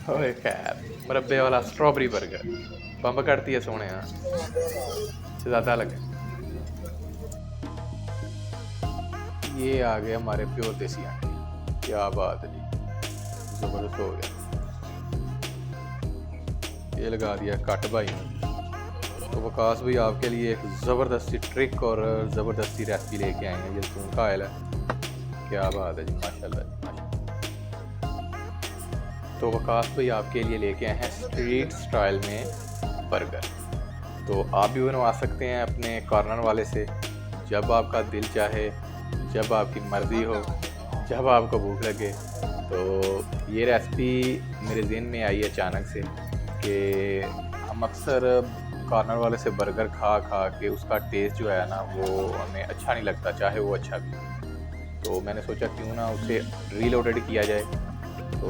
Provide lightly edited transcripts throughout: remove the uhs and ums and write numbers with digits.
ओए खैर, मुरब्बे वाला स्ट्रॉबेरी बर्गर बंब करती है सोने ज़्यादा लगे। ये आ गए हमारे प्योर देसी अंडे, क्या बात है जी, ज़बरदस्त हो गया। ये लगा दिया कट भाई ने। तो वकास भाई आपके लिए एक ज़बरदस्ती ट्रिक और ज़बरदस्ती रेसिपी लेके आए हैं। ये जैतून का ऑयल है, क्या बात है जी, माशाल्लाह जी माशाल्लाह। तो वकास भाई आपके लिए लेके आए हैं स्ट्रीट स्टाइल में बर्गर। तो आप भी बनवा सकते हैं अपने कॉर्नर वाले से, जब आपका दिल चाहे, जब आपकी मर्ज़ी हो, जब आपको भूख लगे। तो ये रेसिपी मेरे ज़हन में आई अचानक से कि हम अक्सर कॉर्नर वाले से बर्गर खा खा के उसका टेस्ट जो है ना वो हमें अच्छा नहीं लगता, चाहे वो अच्छा भी हो। तो मैंने सोचा क्यों ना उसे रीलोडेड किया जाए। तो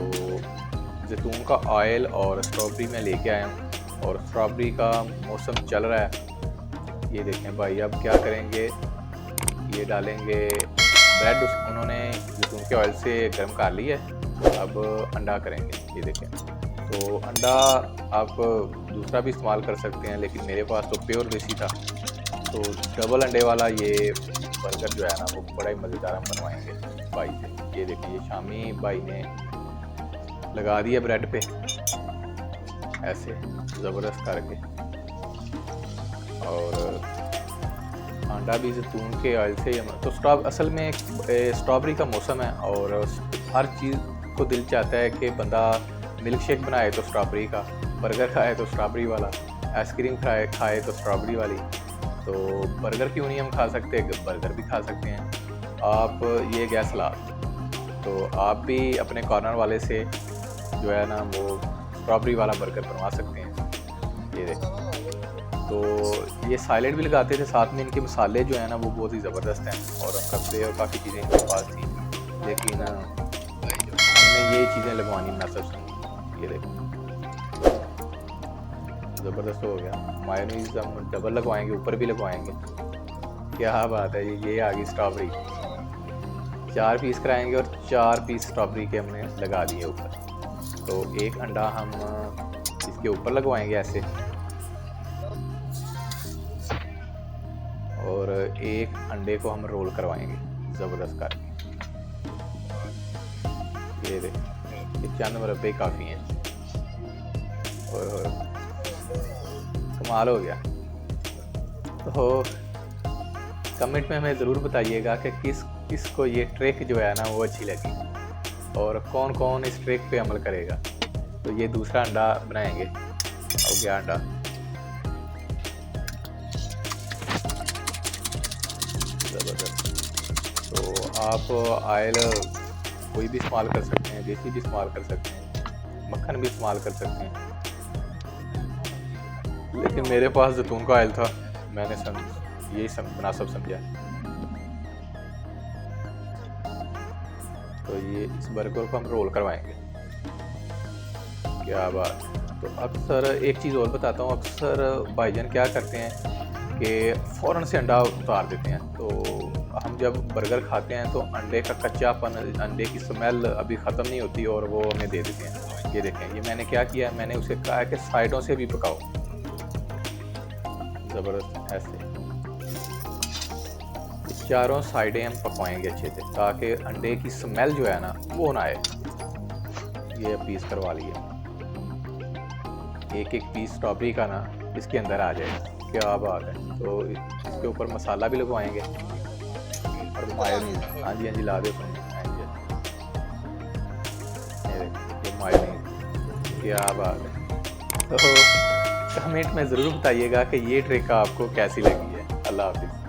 जैतून का ऑयल और स्ट्रॉबेरी मैं लेके आया हूँ, और स्ट्रॉबेरी का मौसम चल रहा है। ये देखें भाई, अब क्या करेंगे, ये डालेंगे ब्रेड, उन्होंने जैतून के ऑयल से गर्म कर लिया है। अब अंडा करेंगे, ये देखें। तो अंडा आप दूसरा भी इस्तेमाल कर सकते हैं, लेकिन मेरे पास तो प्योर देसी था। तो डबल अंडे वाला ये बर्गर जो है ना वो बड़ा ही मज़ेदार हम बनवाएंगे भाई से। ये देखिए, ये शामी भाई ने लगा दिया ब्रेड पे ऐसे ज़बरदस्त करके, और अंडा भी जैतून के ऑयल से। तो असल में स्ट्रॉबेरी का मौसम है, और हर चीज़ को दिल चाहता है कि बंदा मिल्क शेक बनाए तो स्ट्रॉबेरी का, बर्गर खाए तो स्ट्रॉबेरी वाला, आइसक्रीम खाए तो स्ट्रॉबेरी वाली। तो बर्गर क्यों नहीं हम खा सकते, बर्गर भी खा सकते हैं आप। ये गैस सलाद, तो आप भी अपने कॉर्नर वाले से जो है ना वो स्ट्रॉबेरी वाला बर्गर बनवा सकते हैं। ये देखें, तो ये साइलेड भी लगाते थे साथ में। इनके मसाले जो है ना वो बहुत ही ज़बरदस्त हैं, और हम करते और काफ़ी चीज़ें इनके पास थी, लेकिन हमने ये चीज़ें लगवानी मुनासिब समझी। ये देखो, ज़बरदस्त हो गया। मायोनीज़ हम डबल लगवाएंगे, ऊपर भी लगवाएंगे, क्या बात है। ये आ गई स्ट्रॉबेरी, 4 पीस कराएंगे और 4 पीस स्ट्रॉबेरी के हमने लगा दिए ऊपर। तो एक अंडा हम इसके ऊपर लगवाएंगे ऐसे, और एक अंडे को हम रोल करवाएंगे ज़बरदस्त करके। ये देख, ये चंद मुरब्बे काफ़ी हैं, और कमाल हो गया। तो कमेंट में हमें ज़रूर बताइएगा कि किस को ये ट्रिक जो है ना वो अच्छी लगी, और कौन कौन इस ट्रिक पे अमल करेगा। तो ये दूसरा अंडा बनाएंगे, हो गया अंडा। ज़बरदस्त। तो आप ऑयल कोई भी इस्तेमाल कर सकते हैं, देसी भी इस्तेमाल कर सकते हैं, मक्खन भी इस्तेमाल कर सकते हैं, लेकिन मेरे पास जैतून का ऑयल था, मैंने यही मुनासिब समझा। तो ये इस बर्गर को हम रोल करवाएंगे, क्या बात। तो अक्सर एक चीज़ और बताता हूँ, अक्सर भाईजान क्या करते हैं कि फ़ौरन से अंडा उतार देते हैं। तो हम जब बर्गर खाते हैं तो अंडे का कच्चापन, अंडे की स्मेल अभी ख़त्म नहीं होती, और वो हमें दे देते हैं। ये देखें, ये मैंने क्या किया, मैंने उसे कहा है कि साइडों से भी पकाओ, ज़बरदस्त ऐसे चारों साइडें हम पकवाएंगे अच्छे से, ताकि अंडे की स्मेल जो है ना वो ना आए। ये पीस करवा लिए, एक एक पीस स्ट्रॉबेरी का ना इसके अंदर आ जाएगा, क्या बात है। तो इसके ऊपर मसाला भी लगवाएंगे, और मायोनीज़, हाँ जी हाँ जी ला दे, हाँ जी ये मायोनीज़, क्या बात है। तो कमेंट में ज़रूर बताइएगा कि ये ट्रिक आपको कैसी लगी है। अल्लाह हाफिज़।